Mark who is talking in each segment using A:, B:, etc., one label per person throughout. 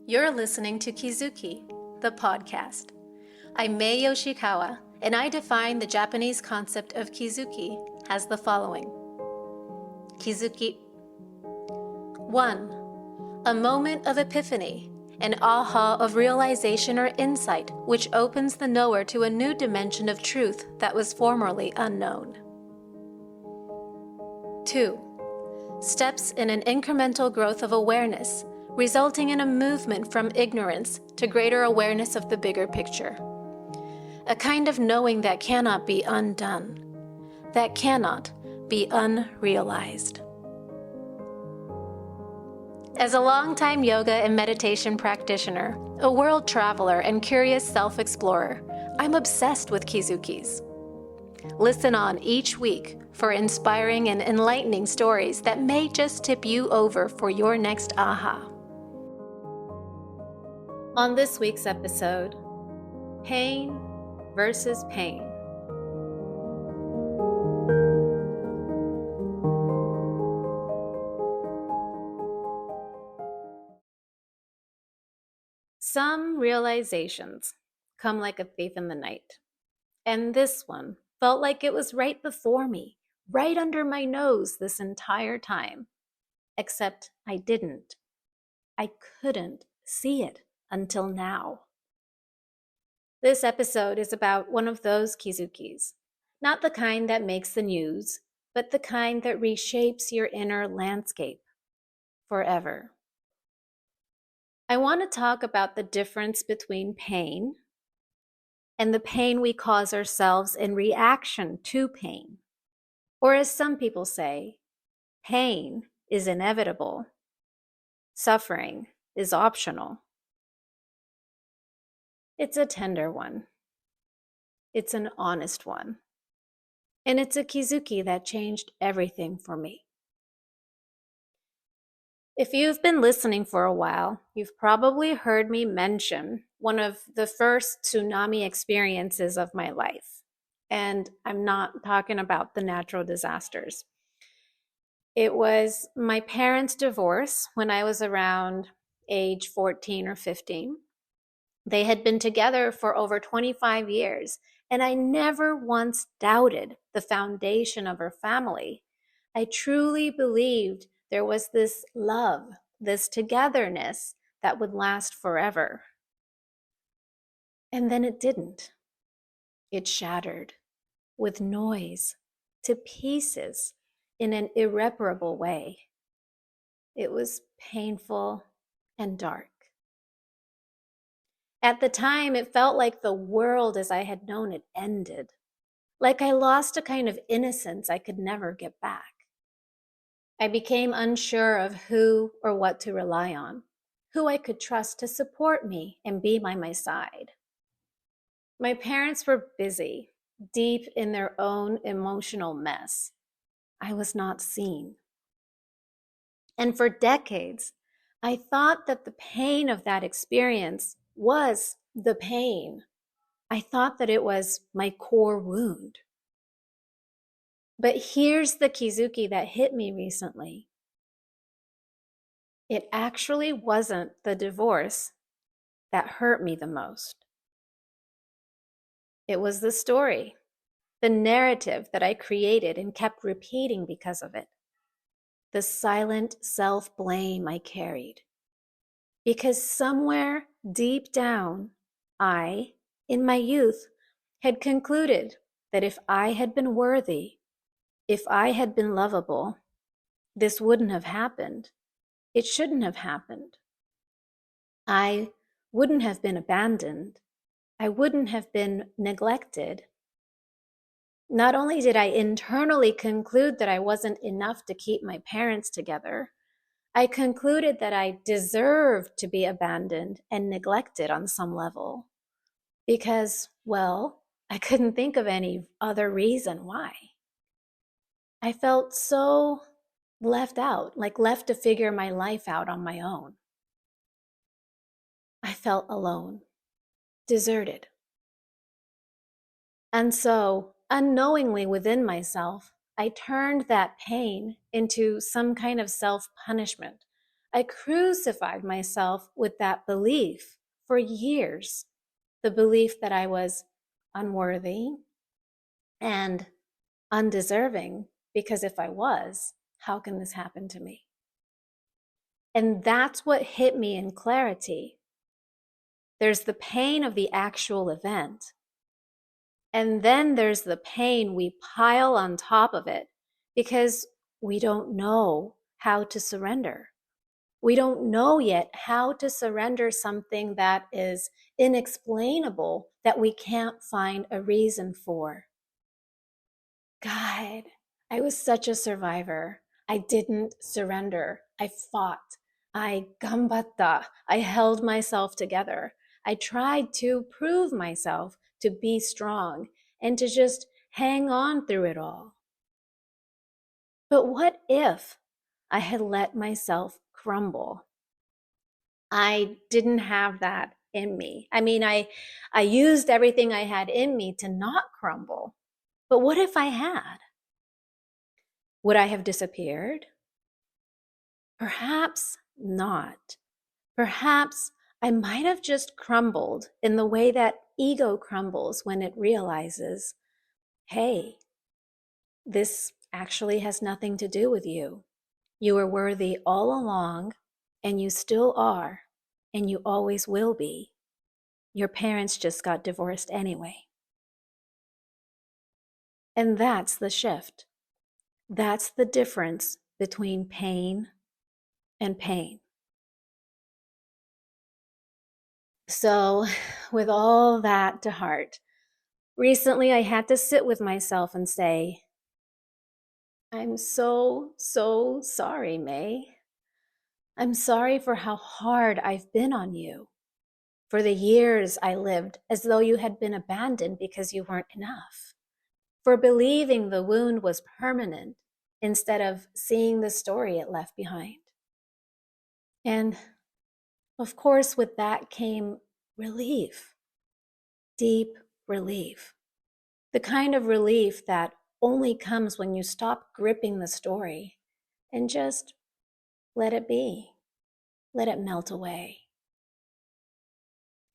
A: You're listening to Kizuki, the podcast. I'm Mae Yoshikawa, and I define the Japanese concept of kizuki as the following. Kizuki 1. A moment of epiphany, an aha of realization or insight which opens the knower to a new dimension of truth that was formerly unknown. 2. Steps in an incremental growth of awareness, resulting in a movement from ignorance to greater awareness of the bigger picture. A kind of knowing that cannot be undone, that cannot be unrealized. As a longtime yoga and meditation practitioner, a world traveler, and curious self-explorer, I'm obsessed with kizukis. Listen on each week for inspiring and enlightening stories that may just tip you over for your next aha. On this week's episode, pain versus pain. Some realizations come like a thief in the night, and this one felt like it was right before me, right under my nose this entire time, except I didn't. I couldn't see it until now. This episode is about one of those kizukis, not the kind that makes the news, but the kind that reshapes your inner landscape forever. I want to talk about the difference between pain and the pain we cause ourselves in reaction to pain. Or as some people say, pain is inevitable. Suffering is optional. It's a tender one. It's an honest one. And it's a kizuki that changed everything for me. If you've been listening for a while, you've probably heard me mention one of the first tsunami experiences of my life. And I'm not talking about the natural disasters. It was my parents' divorce when I was around age 14 or 15. They had been together for over 25 years, and I never once doubted the foundation of her family. I truly believed there was this love, this togetherness that would last forever. And then it didn't. It shattered with noise to pieces in an irreparable way. It was painful and dark. At the time, it felt like the world as I had known it ended, like I lost a kind of innocence I could never get back. I became unsure of who or what to rely on, who I could trust to support me and be by my side. My parents were busy, deep in their own emotional mess. I was not seen. And for decades, I thought that the pain of that experience was the pain. I thought that it was my core wound. But here's the kizuki that hit me recently. It actually wasn't the divorce that hurt me the most. It was the story, the narrative that I created and kept repeating because of it. The silent self-blame I carried. Because somewhere deep down, I, in my youth, had concluded that if I had been worthy, if I had been lovable, this wouldn't have happened. It shouldn't have happened. I wouldn't have been abandoned. I wouldn't have been neglected. Not only did I internally conclude that I wasn't enough to keep my parents together, I concluded that I deserved to be abandoned and neglected on some level because, well, I couldn't think of any other reason why. I felt so left out, like left to figure my life out on my own. I felt alone, deserted. And so, unknowingly within myself, I turned that pain into some kind of self-punishment, I crucified myself with that belief for years. The belief that I was unworthy and undeserving, because if I was, how can this happen to me? And that's what hit me in clarity. There's the pain of the actual event. And then there's the pain we pile on top of it because we don't know how to surrender. We don't know yet how to surrender something that is inexplainable, that we can't find a reason for. God, I was such a survivor. I didn't surrender. I fought. I gambatta. I held myself together. I tried to prove myself to be strong and to just hang on through it all. But what if I had let myself crumble? I didn't have that in me. I mean, I used everything I had in me to not crumble. But what if I had? Would I have disappeared? Perhaps not. Perhaps I might have just crumbled in the way that ego crumbles when it realizes, hey, this actually has nothing to do with you. You were worthy all along, and you still are, and you always will be. Your parents just got divorced anyway. And that's the shift. That's the difference between pain and pain. So, with all that to heart, recently I had to sit with myself and say, I'm so sorry, Mae. I'm sorry for how hard I've been on you, for the years I lived as though you had been abandoned because you weren't enough, for believing the wound was permanent instead of seeing the story it left behind. And of course, with that came relief, deep relief. The kind of relief that only comes when you stop gripping the story and just let it be, let it melt away.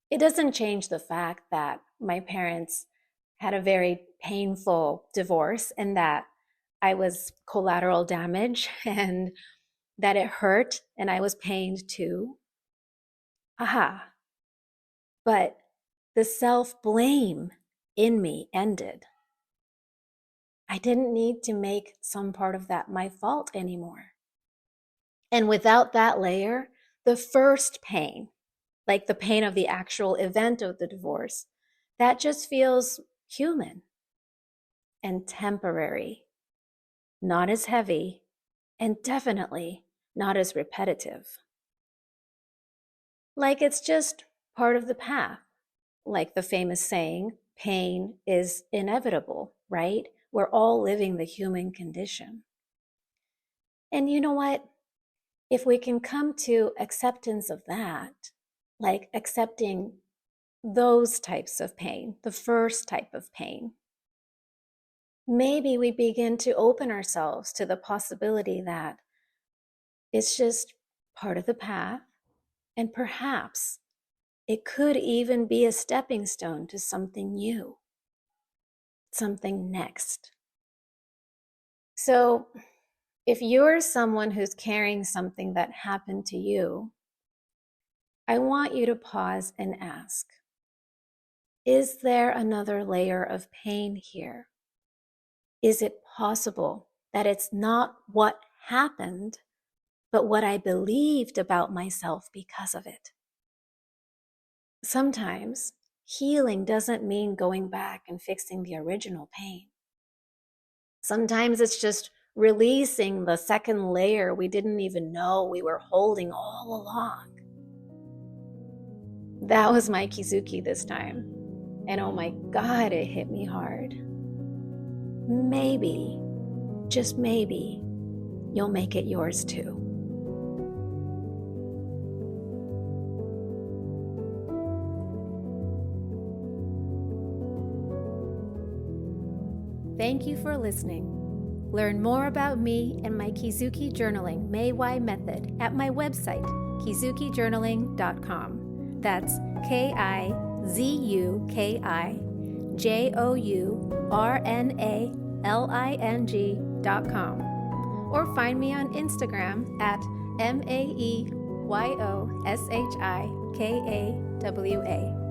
A: It doesn't change the fact that my parents had a very painful divorce and that I was collateral damage and that it hurt and I was pained too. Aha. But the self-blame in me ended. I didn't need to make some part of that my fault anymore. And without that layer, the first pain, like the pain of the actual event of the divorce, that just feels human and temporary, not as heavy, and definitely not as repetitive. Like it's just part of the path. Like the famous saying, pain is inevitable, right? We're all living the human condition. And you know what? If we can come to acceptance of that, like accepting those types of pain, the first type of pain, maybe we begin to open ourselves to the possibility that it's just part of the path, and perhaps it could even be a stepping stone to something new, something next. So, if you're someone who's carrying something that happened to you, I want you to pause and ask, is there another layer of pain here? Is it possible that it's not what happened, but what I believed about myself because of it? Sometimes healing doesn't mean going back and fixing the original pain. Sometimes it's just releasing the second layer we didn't even know we were holding all along. That was my kizuki this time. And oh my God, it hit me hard. Maybe, just maybe, you'll make it yours too. Thank you for listening. Learn more about me and my Kizuki journaling Mae method at my website, kizukijournaling.com. That's KIZUKIJOURNALING.com. Or find me on Instagram at MaeYoshikawa.